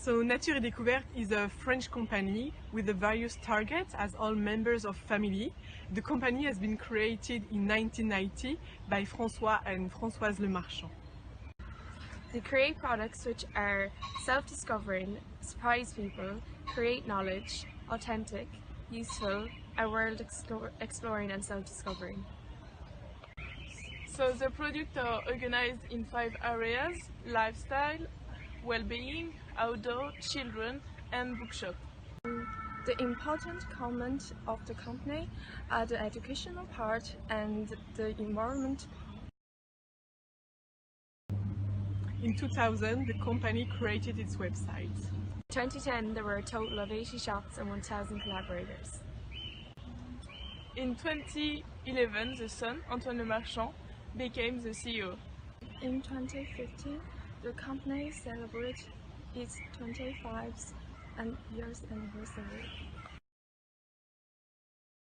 So Nature et Découvertes is a French company with the various targets as all members of family. The company has been created in 1990 by François and Françoise Le Marchand. They create products which are self-discovering, surprise people, create knowledge, authentic, useful, are world exploring and self-discovering. So the products are organized in 5 areas: lifestyle, well-being, outdoor, children and bookshop. The important comment of the company are the educational part and the environment. In 2000, the company created its website. In 2010, there were a total of 80 shops and 1,000 collaborators. In 2011, the son, Antoine Le Marchand, became the CEO. In 2015, the company celebrated its 25th year's anniversary.